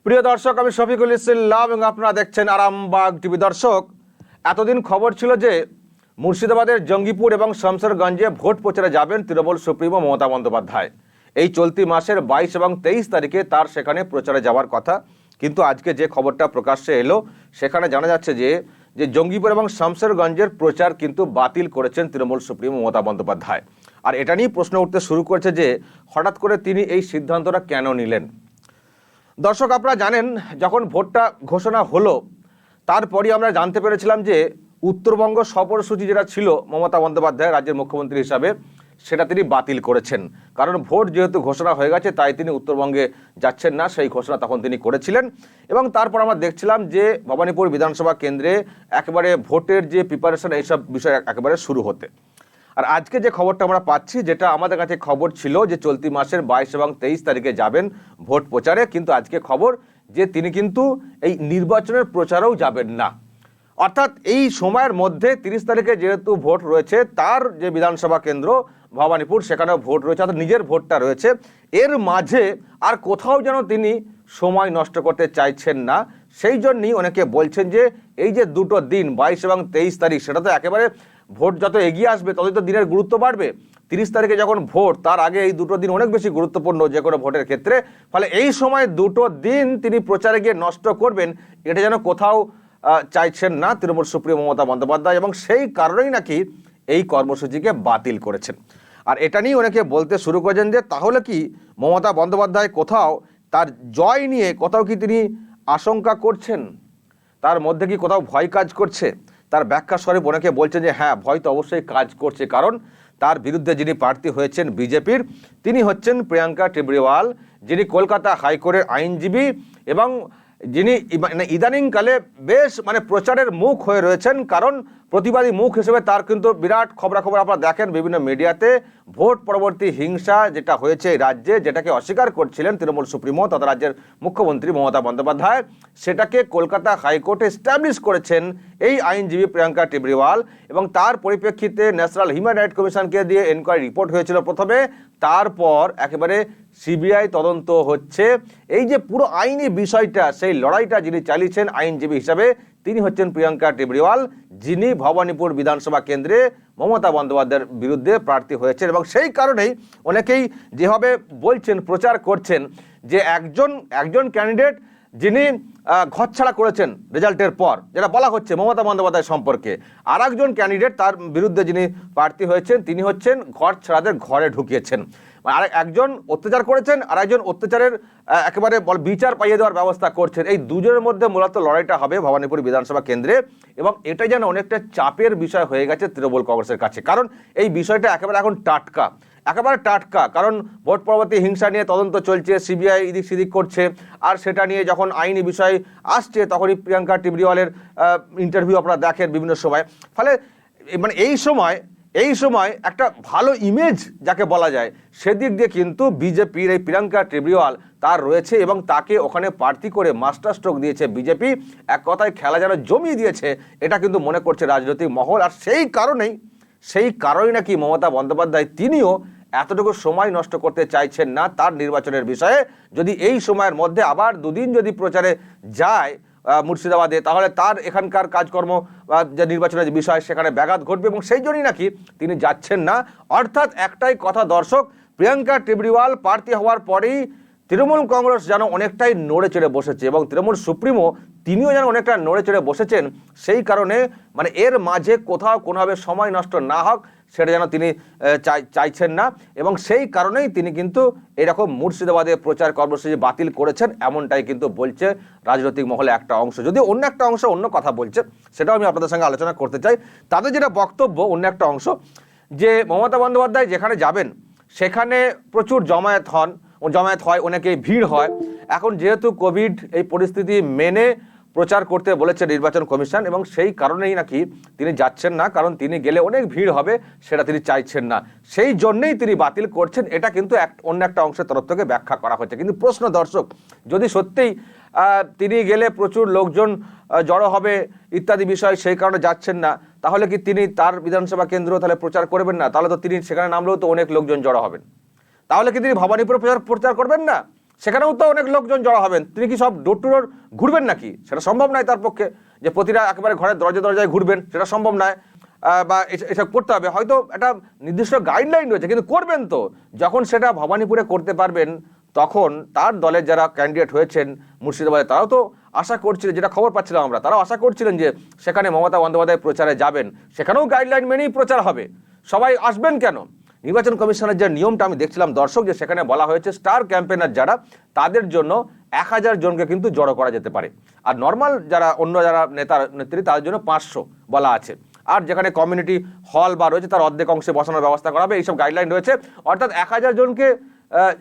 প্রিয় দর্শক, আমি শফিকুল ইসলাম এবং আপনারা দেখছেন আরামবাগ টিভি। দর্শক, এতদিন খবর ছিল যে মুর্শিদাবাদের জঙ্গিপুর এবং শমশেরগঞ্জে ভোট প্রচারে যাবেন তৃণমূল সুপ্রিমো মমতা বন্দ্যোপাধ্যায়। এই চলতি মাসের 22 এবং 23 তারিখে তার সেখানে প্রচারে যাওয়ার কথা, কিন্তু আজকে যে খবরটা প্রকাশ্যে এলো সেখানে জানা যাচ্ছে যে জঙ্গিপুর এবং শমশেরগঞ্জের প্রচার কিন্তু বাতিল করেছেন তৃণমূল সুপ্রিমো মমতা বন্দ্যোপাধ্যায়। আর এটা নিয়ে প্রশ্ন উঠতে শুরু করেছে যে হঠাৎ করে তিনি এই সিদ্ধান্তটা কেন নিলেন। দর্শক, আপনারা জানেন যখন ভোটটা ঘোষণা হলো তারপরই আমরা জানতে পেরেছিলাম যে উত্তরবঙ্গ সফরসূচি যেটা ছিল মমতা বন্দ্যোপাধ্যায় রাজ্যের মুখ্যমন্ত্রী হিসাবে, সেটা তিনি বাতিল করেছেন। কারণ ভোট যেহেতু ঘোষণা হয়ে গেছে তাই তিনি উত্তরবঙ্গে যাচ্ছেন না, সেই ঘোষণা তখন তিনি করেছিলেন। এবং তারপর আমরা দেখছিলাম যে ভবানীপুর বিধানসভা কেন্দ্রে একেবারে ভোটের যে প্রিপারেশন, এইসব বিষয় একেবারে শুরু হতে। আর আজকে যে খবরটা আমরা পাচ্ছি, যেটা আমাদের কাছে খবর ছিল যে চলতি মাসের 22 এবং 23 তারিখে যাবেন ভোট প্রচারে, কিন্তু আজকে খবর যে তিনি কিন্তু এই নির্বাচনের প্রচারেও যাবেন না। অর্থাৎ এই সময়ের মধ্যে 30 তারিখে যেহেতু ভোট রয়েছে, তার যে বিধানসভা কেন্দ্র ভবানীপুর সেখানেও ভোট রয়েছে, অর্থাৎ নিজের ভোটটা রয়েছে, এর মাঝে আর কোথাও যেন তিনি সময় নষ্ট করতে চাইছেন না। সেই জন্যই অনেকে বলছেন যে এই যে দুটো দিন 22 এবং 23 তারিখ, সেটা তো একেবারে ভোট যত এগিয়ে আসবে ততই তো দিনের গুরুত্ব বাড়বে। 30 তারিখে যখন ভোট, তার আগে এই দুটো দিন অনেক বেশি গুরুত্বপূর্ণ যে কোনো ভোটের ক্ষেত্রে। ফলে এই সময় দুটো দিন তিনি প্রচারে গিয়ে নষ্ট করবেন, এটা যেন কোথাও চাইছেন না তৃণমূল সুপ্রিমো মমতা বন্দ্যোপাধ্যায়, এবং সেই কারণেই নাকি এই কর্মসূচিকে বাতিল করেছেন। আর এটা নিয়ে অনেকে বলতে শুরু করেছেন যে তাহলে কি মমতা বন্দ্যোপাধ্যায় কোথাও তার জয় নিয়ে কোথাও কি তিনি আশঙ্কা করছেন, তার মধ্যে কি কোথাও ভয় কাজ করছে? তার ব্যাখ্যা স্বরূপ অনেকে বলছেন যে হ্যাঁ, ভয় তো অবশ্যই কাজ করছে, কারণ তার বিরুদ্ধে যিনি প্রার্থী হয়েছেন বিজেপির, তিনি হচ্ছেন প্রিয়াঙ্কা টেবরিওয়াল, যিনি কলকাতা হাইকোর্টের আইনজীবী এবং যিনি ইদানিংকালে বেশ প্রচারের মুখ হয়ে রয়েছেন। কারণ প্রতিবাদী মুখ হিসেবে তার কিন্তু বিরাট খবরাখবর আপনারা দেখেন বিভিন্ন মিডিয়াতে। ভোট পরবর্তী হিংসা যেটা হয়েছে এই রাজ্যে, যেটাকে অস্বীকার করছিলেন তৃণমূল সুপ্রিমো তথা রাজ্যের মুখ্যমন্ত্রী মমতা বন্দ্যোপাধ্যায়, সেটাকে কলকাতা হাইকোর্টে এস্টাবলিশ করেছেন এই আইনজীবী প্রিয়াঙ্কা টেবরিওয়াল। এবং তার পরিপ্রেক্ষিতে ন্যাশনাল হিউম্যান রাইট কমিশনকে দিয়ে এনকোয়ারি রিপোর্ট হয়েছিল প্রথমে, তারপর একেবারে সিবিআই তদন্ত হচ্ছে। এই যে পুরো আইনি বিষয়টা, সেই লড়াইটা যিনি চালিয়েছেন আইনজীবী হিসাবে, তিনি হচ্ছেন প্রিয়াঙ্কা টেবরিওয়াল, যিনি ভবানীপুর বিধানসভা কেন্দ্রে মমতা বন্দ্যোপাধ্যায়ের বিরুদ্ধে প্রার্থী হয়েছেন। এবং সেই কারণেই অনেকেই যেভাবে বলছেন, প্রচার করছেন যে একজন ক্যান্ডিডেট যিনি ঘরছাড়া করেছেন রেজাল্টের পর, যেটা বলা হচ্ছে মমতা বন্দ্যোপাধ্যায় সম্পর্কে, আর একজন ক্যান্ডিডেট তার বিরুদ্ধে যিনি প্রার্থী হয়েছেন তিনি হচ্ছেন ঘরছাড়াদের ঘরে ঢুকিয়েছেন। আর একজন অত্যাচার করেছেন, আর একজন অত্যাচারের একেবারে বিচার পাইয়ে দেওয়ার ব্যবস্থা করছেন। এই দুজনের মধ্যে মূলত লড়াইটা হবে ভবানীপুর বিধানসভা কেন্দ্রে। এবং এটাই যেন অনেকটা চাপের বিষয় হয়ে গেছে তৃণমূল কংগ্রেসের কাছে, কারণ এই বিষয়টা একেবারে এখন একেবারে টাটকা। কারণ ভোট পরবর্তী হিংসা নিয়ে তদন্ত চলছে, সিবিআই এদিক সেদিক করছে, আর সেটা নিয়ে যখন আইনি বিষয় আসছে তখনই প্রিয়াঙ্কা টেবরিওয়ালের ইন্টারভিউ আপনারা দেখেন বিভিন্ন সময়। ফলে এই সময় একটা ভালো ইমেজ যাকে বলা যায়, সেদিক দিয়ে কিন্তু বিজেপির এই প্রিয়াঙ্কা টেবরিওয়াল তার রয়েছে, এবং তাকে ওখানে প্রার্থী করে মাস্টার স্ট্রোক দিয়েছে বিজেপি। এক কথায় খেলা যেন জমিয়ে দিয়েছে, এটা কিন্তু মনে করছে রাজনৈতিক মহল। আর সেই কারণেই নাকি মমতা বন্দ্যোপাধ্যায় তিনিও এতটুকু সময় নষ্ট করতে চাইছেন না তার নির্বাচনের বিষয়ে। যদি এই সময়ের মধ্যে আবার দুদিন যদি প্রচারে যায় মুর্শিদাবাদে, তাহলে তার এখানকার কাজকর্ম যে নির্বাচনের বিষয় সেখানে ব্যাঘাত ঘটবে, এবং সেই জন্যই নাকি তিনি যাচ্ছেন না। অর্থাৎ একটাই কথা দর্শক, প্রিয়াঙ্কা টেবরিওয়াল প্রার্থী হওয়ার পরেই তৃণমূল কংগ্রেস যেন অনেকটাই নড়ে চড়ে বসেছে, এবং তৃণমূল সুপ্রিমো তিনিও যেন অনেকটা নড়ে চড়ে বসেছেন। সেই কারণে এর মাঝে কোথাও কোনোভাবে সময় নষ্ট না হোক সেটা যেন তিনি চাইছেন না, এবং সেই কারণেই তিনি কিন্তু এরকম মুর্শিদাবাদে প্রচার কর্মসূচি বাতিল করেছেন, এমনটাই কিন্তু বলছে রাজনৈতিক মহলে একটা অংশ। যদি অন্য একটা অংশ অন্য কথা বলছে, সেটাও আমি আপনাদের সঙ্গে আলোচনা করতে চাই। তাদের যেটা বক্তব্য, অন্য একটা অংশ, যে মমতা বন্দ্যোপাধ্যায় যেখানে যাবেন সেখানে প্রচুর জমায়েত হয়, অনেকেই ভিড় হয়। এখন যেহেতু কোভিড এই পরিস্থিতি মেনে প্রচার করতে বলেছে নির্বাচন কমিশন, এবং সেই কারণেই নাকি তিনি যাচ্ছেন না, কারণ তিনি গেলে অনেক ভিড় হবে, সেটা তিনি চাইছেন না, সেই জন্যই তিনি বাতিল করছেন। এটা কিন্তু অন্য একটা অংশের তরফ থেকে ব্যাখ্যা করা হচ্ছে। কিন্তু প্রশ্ন দর্শক, যদি সত্যিই তিনি গেলে প্রচুর লোকজন জড়ো হবে ইত্যাদি বিষয়, সেই কারণে যাচ্ছেন না, তাহলে কি তিনি তার বিধানসভা কেন্দ্র তাহলে প্রচার করবেন না? তাহলে তো তিনি সেখানে নামলেও তো অনেক লোকজন জড়ো হবেন। তাহলে কি তিনি ভবানীপুরে প্রচার করবেন না? সেখানেও তো অনেক লোকজন জড়ো হবেন। তিনি কি সব ডোর টু ডোর ঘুরবেন নাকি? সেটা সম্ভব নয় তার পক্ষে, যে প্রতিটা একেবারে ঘরের দরজায় ঘুরবেন, সেটা সম্ভব নয়। বা এসব করতে হবে, হয়তো একটা নির্দিষ্ট গাইডলাইন রয়েছে, কিন্তু করবেন তো। যখন সেটা ভবানীপুরে করতে পারবেন, তখন তার দলের যারা ক্যান্ডিডেট হয়েছেন মুর্শিদাবাদে, তারাও তো আশা করছিলেন, যেটা খবর পাচ্ছিলাম আমরা, তারাও আশা করছিলেন যে সেখানে মমতা বন্দ্যোপাধ্যায় প্রচারে যাবেন, সেখানেও গাইডলাইন মেনেই প্রচার হবে। সবাই আসবেন কেন? নির্বাচন কমিশনের যে নিয়মটা আমি দেখছিলাম দর্শক, যে সেখানে বলা হয়েছে স্টার ক্যাম্পেনার যারা, তাদের জন্য 1000 জনকে কিন্তু জড়ো করা যেতে পারে, আর নর্মাল যারা অন্য যারা নেত্রী তাদের জন্য 500 বলা আছে। আর যেখানে কমিউনিটি হল বা রয়েছে তার অর্ধেক অংশে বসানোর ব্যবস্থা করা হবে, এইসব গাইডলাইন রয়েছে। অর্থাৎ 1000 জনকে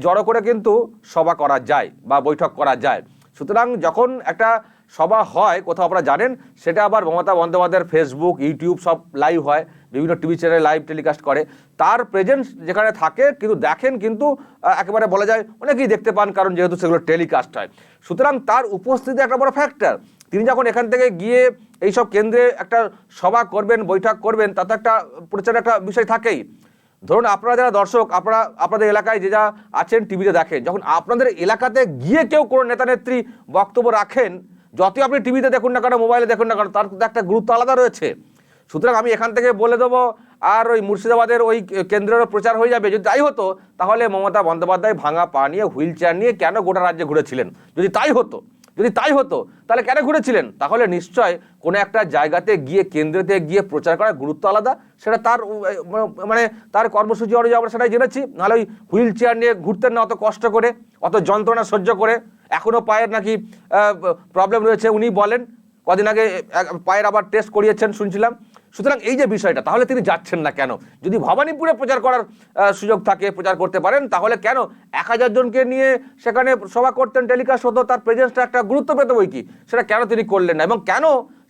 জড়ো করে কিন্তু সভা করা যায় বা বৈঠক করা যায়। সুতরাং যখন একটা সভা হয় কোথাও, আপনারা জানেন, সেটা আবার মমতা বন্দ্যোপাধ্যায়ের ফেসবুক, ইউটিউব সব লাইভ হয়, বিভিন্ন টিভি চ্যানেলে লাইভ টেলিকাস্ট করে। তার প্রেজেন্স যেখানে থাকে কিন্তু দেখেন, কিন্তু একেবারে বলা যায় অনেকেই দেখতে পান, কারণ যেহেতু সেগুলো টেলিকাস্ট হয়। সুতরাং তার উপস্থিতি একটা বড় ফ্যাক্টর। তিনি যখন এখান থেকে গিয়ে এইসব কেন্দ্রে একটা সভা করবেন, বৈঠক করবেন, তাতে একটা প্রচারের একটা বিষয় থাকেই। ধরুন আপনারা যারা দর্শক, আপনারা আপনাদের এলাকায় যে যা আছেন টিভিতে দেখেন, যখন আপনাদের এলাকাতে গিয়ে কেউ কোনো নেতা নেত্রী বক্তব্য রাখেন, যতই আপনি টিভিতে দেখুন না কেন, মোবাইলে দেখুন না কেন, তার একটা গুরুত্ব আলাদা রয়েছে। সুতরাং আমি এখান থেকে বলে দেবো, আর ওই মুর্শিদাবাদের ওই কেন্দ্রেরও প্রচার হয়ে যাবে। যদি তাই হতো, তাহলে মমতা বন্দ্যোপাধ্যায় ভাঙা পা নিয়ে, হুইল চেয়ার নিয়ে কেন গোটা রাজ্যে ঘুরেছিলেন? যদি তাই হতো তাহলে কেন ঘুরেছিলেন? তাহলে নিশ্চয় কোনো একটা জায়গাতে গিয়ে, কেন্দ্রেতে গিয়ে প্রচার করার গুরুত্ব আলাদা। সেটা তার মানে তার কর্মসূচি অনুযায়ী আমরা সেটাই জেনেছি। নাহলে ওই হুইল চেয়ার নিয়ে ঘুরতেন না অত কষ্ট করে, অত যন্ত্রণা সহ্য করে। এখনও পায়ের নাকি প্রবলেম রয়েছে, উনি বলেন। কদিন আগে পায়ের আবার টেস্ট করিয়েছেন শুনছিলাম। সুতরাং এই যে বিষয়টা, তাহলে তিনি যাচ্ছেন না কেন? যদি ভবানীপুরে প্রচার করার সুযোগ থাকে, প্রচার করতে পারেন, তাহলে কেন 1000 জনকে নিয়ে সেখানে সভা করতেন, টেলিকাস্ট হতো, তার প্রেজেন্সটা একটা গুরুত্ব পেত বই কি, সেটা কেন তিনি করলেন না? এবং কেন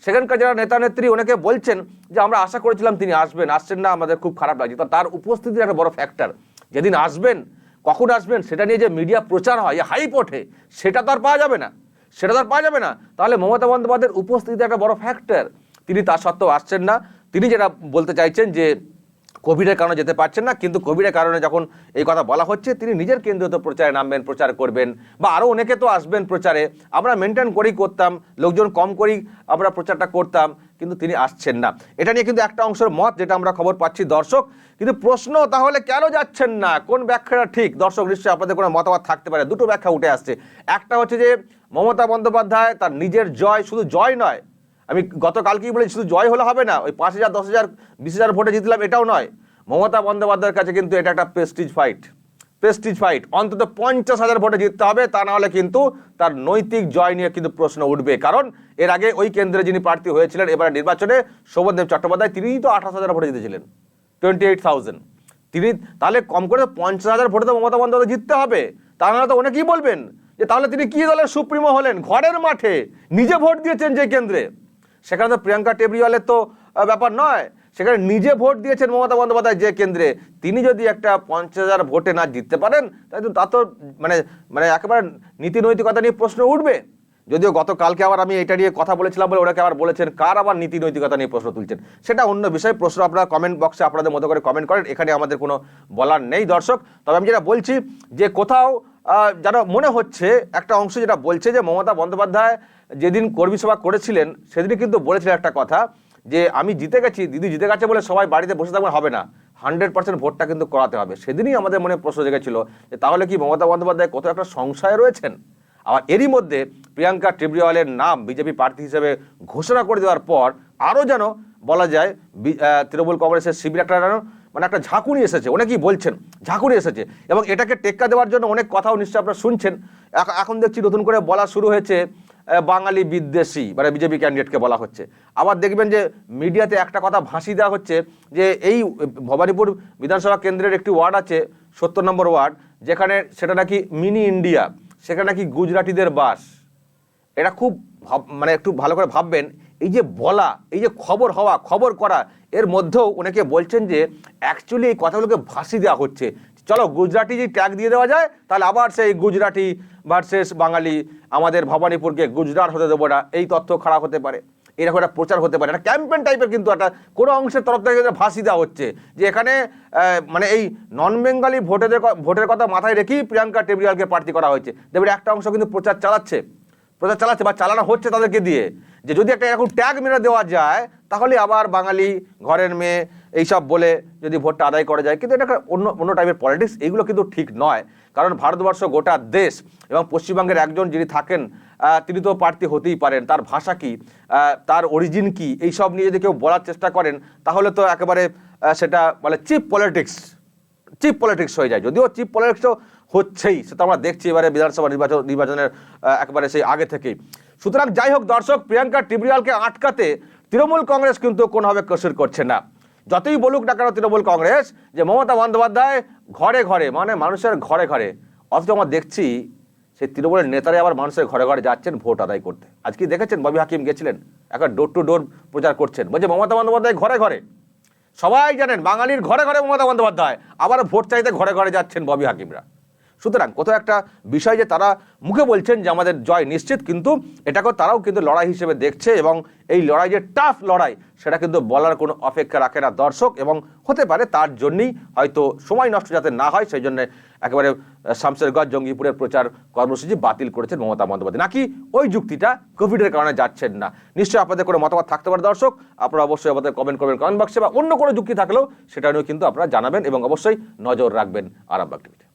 সেখানকার যারা নেতা নেত্রী অনেকে বলছেন যে আমরা আশা করেছিলাম তিনি আসছেন না, আমাদের খুব খারাপ লাগছে। তার উপস্থিতির একটা বড় ফ্যাক্টর। যেদিন আসবেন, কখন আসবেন, সেটা নিয়ে যে মিডিয়া প্রচার হয়, হাইপ ওঠে, সেটা তো আর পাওয়া যাবে না। তাহলে মমতা বন্দ্যোপাধ্যায়ের উপস্থিতি একটা বড় ফ্যাক্টর। তিনি তা সত্ত্বেও আসছেন না। তিনি যেটা বলতে চাইছেন যে কোভিডের কারণে যেতে পারছেন না, কিন্তু কোভিডের কারণে যখন এই কথা বলা হচ্ছে, তিনি নিজের কেন্দ্রীয় প্রচারে নামবেন, প্রচার করবেন, বা আরও অনেকে তো আসবেন প্রচারে। আমরা মেনটেন করেই করতাম, লোকজন কম করেই আমরা প্রচারটা করতাম, কিন্তু তিনি আসছেন না। এটা নিয়ে কিন্তু একটা অংশের মত, যেটা আমরা খবর পাচ্ছি দর্শক। কিন্তু প্রশ্ন, তাহলে কেন যাচ্ছেন না? কোন ব্যাখ্যাটা ঠিক? দর্শক, নিশ্চয়ই আপনাদের কোনো মতামত থাকতে পারে। দুটো ব্যাখ্যা উঠে আসছে। একটা হচ্ছে যে মমতা বন্দ্যোপাধ্যায় তার নিজের জয়, শুধু জয় নয়, আমি গতকালকেই বলেছি, শুধু জয় হলে হবে না, ওই 5000, 10,000, 20,000 ভোটে জিতলাম এটাও নয়। মমতা বন্দ্যোপাধ্যায়ের কাছে কিন্তু এটা একটা প্রেস্টিজ ফাইট। অন্তত 50,000 ভোটে জিততে হবে, তা না হলে কিন্তু তার নৈতিক জয় নিয়ে কিন্তু প্রশ্ন উঠবে। কারণ এর আগে ওই কেন্দ্রে যিনি প্রার্থী হয়েছিলেন এবারে নির্বাচনে, শোভনদেব চট্টোপাধ্যায়, তিনিই তো 28,000 ভোটে জিতেছিলেন, 28,000। তিনি তাহলে কম করে 50,000 ভোটে তো মমতা বন্দ্যোপাধ্যায় জিততে হবে। তা নাহলে তো অনেকেই বলবেন যে তাহলে তিনি কি দলের সুপ্রিমো হলেন? ঘরের মাঠে নিজে ভোট দিয়েছেন যে কেন্দ্রে, সেখানে তো প্রিয়াঙ্কা টেবরিওয়ালের তো ব্যাপার নয়, সেখানে নিজে ভোট দিয়েছেন মমতা বন্দ্যোপাধ্যায় যে কেন্দ্রে। তিনি যদি একটা 50,000 ভোটে না জিততে পারেন, তাই তো তা তো মানে একেবারে নীতি নৈতিকতা নিয়ে প্রশ্ন উঠবে। যদিও গতকালকে আবার আমি এটা নিয়ে কথা বলেছিলাম বলে ওনাকে আবার বলেছেন, কার আবার নীতি নৈতিকতা নিয়ে প্রশ্ন তুলছেন, সেটা অন্য বিষয়। প্রশ্ন আপনারা কমেন্ট বক্সে আপনাদের মতো করে কমেন্ট করেন, এখানে আমাদের কোনো বলার নেই দর্শক। তবে আমি যেটা বলছি, যে কোথাও যেন মনে হচ্ছে, একটা অংশ যেটা বলছে যে মমতা বন্দ্যোপাধ্যায় যেদিন কর্মী সভা করেছিলেন, সেদিনই কিন্তু বলেছিলেন একটা কথা, যে আমি জিতে গেছি, দিদি জিতে গেছে বলে সবাই বাড়িতে বসে থাকবেন হবে না, 100% ভোটটা কিন্তু করাতে হবে। সেদিনই আমাদের মনে প্রশ্ন জেগেছিল যে তাহলে কি মমতা বন্দ্যোপাধ্যায় কত একটা সংশয়ে রয়েছেন। আবার এরই মধ্যে প্রিয়াঙ্কা টেবরিওয়ালের নাম বিজেপি প্রার্থী হিসেবে ঘোষণা করে দেওয়ার পর আরও যেন বলা যায় তৃণমূল কংগ্রেসের শিবির একটা ঝাঁকুনি এসেছে। অনেকেই বলছেন ঝাঁকুনি এসেছে, এবং এটাকে টেক্কা দেওয়ার জন্য অনেক কথাও নিশ্চয়ই আপনারা শুনছেন। এখন দেখছি নতুন করে বলা শুরু হয়েছে, বাঙালি বিদ্বেষী, মানে বিজেপি ক্যান্ডিডেটকে বলা হচ্ছে। আবার দেখবেন যে মিডিয়াতে একটা কথা ভাসিয়ে দেওয়া হচ্ছে, যে এই ভবানীপুর বিধানসভা কেন্দ্রের একটি ওয়ার্ড আছে, 70 নম্বর ওয়ার্ড, যেখানে সেটা নাকি মিনি ইন্ডিয়া, সেখানে নাকি গুজরাটিদের বাস। এটা খুব একটু ভালো করে ভাববেন। এই যে বলা, এই যে খবর করা, এর মধ্যেও অনেকে বলছেন যে অ্যাকচুয়ালি এই কথাগুলোকে ভাসিয়ে দেওয়া হচ্ছে। চলো গুজরাটি যে ট্যাগ দিয়ে দেওয়া যায়, তাহলে আবার সেই গুজরাটি ভার্সেস বাঙালি, আমাদের ভবানীপুরকে গুজরাট হতে দেবো না, এই তথ্য খারাপ হতে পারে। এরকম একটা প্রচার হতে পারে, একটা ক্যাম্পেন টাইপের কিন্তু একটা কোনো অংশের তরফ থেকে ভাসি দেওয়া হচ্ছে যে এখানে মানে এই নন বেঙ্গলি ভোটের কথা মাথায় রেখেই প্রিয়াঙ্কা টেবরিয়ালকে প্রার্থী করা হয়েছে। দেখবেন একটা অংশ কিন্তু প্রচার চালাচ্ছে বা চালানো হচ্ছে তাদেরকে দিয়ে, যে যদি একটা এরকম ট্যাগ মেরে দেওয়া যায় তাহলে আবার বাঙালি ঘরের মেয়ে এইসব বলে যদি ভোটটা আদায় করা যায়। কিন্তু এটা অন্য টাইপের পলিটিক্স, এইগুলো কিন্তু ঠিক নয়। কারণ ভারতবর্ষ গোটা দেশ এবং পশ্চিমবঙ্গের একজন যিনি থাকেন তিনি তো প্রার্থী হতেই পারেন, তার ভাষা কি, তার অরিজিন কি, এইসব নিয়ে যদি কেউ বলার চেষ্টা করেন তাহলে তো একেবারে সেটা মানে চিপ পলিটিক্স হয়ে যায়। যদিও চিপ পলিটিক্সও হচ্ছেই, সেটা আমরা দেখছি এবারে বিধানসভা নির্বাচনের একেবারে সেই আগে থেকেই। সুতরাং যাই হোক দর্শক, প্রিয়াঙ্কা টেবরিয়ালকে আটকাতে তৃণমূল কংগ্রেস কিন্তু কোনোভাবে কসুর করছে না। যতই বলুক না কেন তৃণমূল কংগ্রেস যে মমতা বন্দ্যোপাধ্যায় ঘরে ঘরে মানে মানুষের ঘরে ঘরে, অথচ আমরা দেখছি সেই তৃণমূলের নেতারা আবার মানুষের ঘরে ঘরে যাচ্ছেন ভোট আদায় করতে। আজকে দেখেছেন ববি হাকিম গেছিলেন, এখন ডোর টু ডোর প্রচার করছেন, বলছে মমতা বন্দ্যোপাধ্যায় ঘরে ঘরে। সবাই জানেন বাঙালির ঘরে ঘরে মমতা বন্দ্যোপাধ্যায়, আবার ভোট চাইতে ঘরে ঘরে যাচ্ছেন ববি হাকিমরা। সুতরাং কোথাও একটা বিষয় যে তারা মুখে বলছেন যে আমাদের জয় নিশ্চিত, কিন্তু এটাকেও তারাও কিন্তু লড়াই হিসেবে দেখছে, এবং এই লড়াই যে টাফ লড়াই সেটা কিন্তু বলার কোনো অপেক্ষা রাখে না দর্শক। এবং হতে পারে তার জন্যই হয়তো সময় নষ্ট যাতে না হয় সেই জন্য একেবারে শামশেরগঞ্জ জঙ্গিপুরের প্রচার কর্মসূচি বাতিল করেছেন মমতা বন্দ্যোপাধ্যায়, নাকি ওই যুক্তিটা কোভিডের কারণে যাচ্ছেন না। নিশ্চয়ই আপনাদের কোনো মতামত থাকতে পারে দর্শক, আপনারা অবশ্যই আমাদের কমেন্ট করবেন কমেন্ট বক্সে, বা অন্য কোনো যুক্তি থাকলেও সেটা নিয়েও কিন্তু আপনারা জানাবেন এবং অবশ্যই নজর রাখবেন আরামবাগ টিভিতে।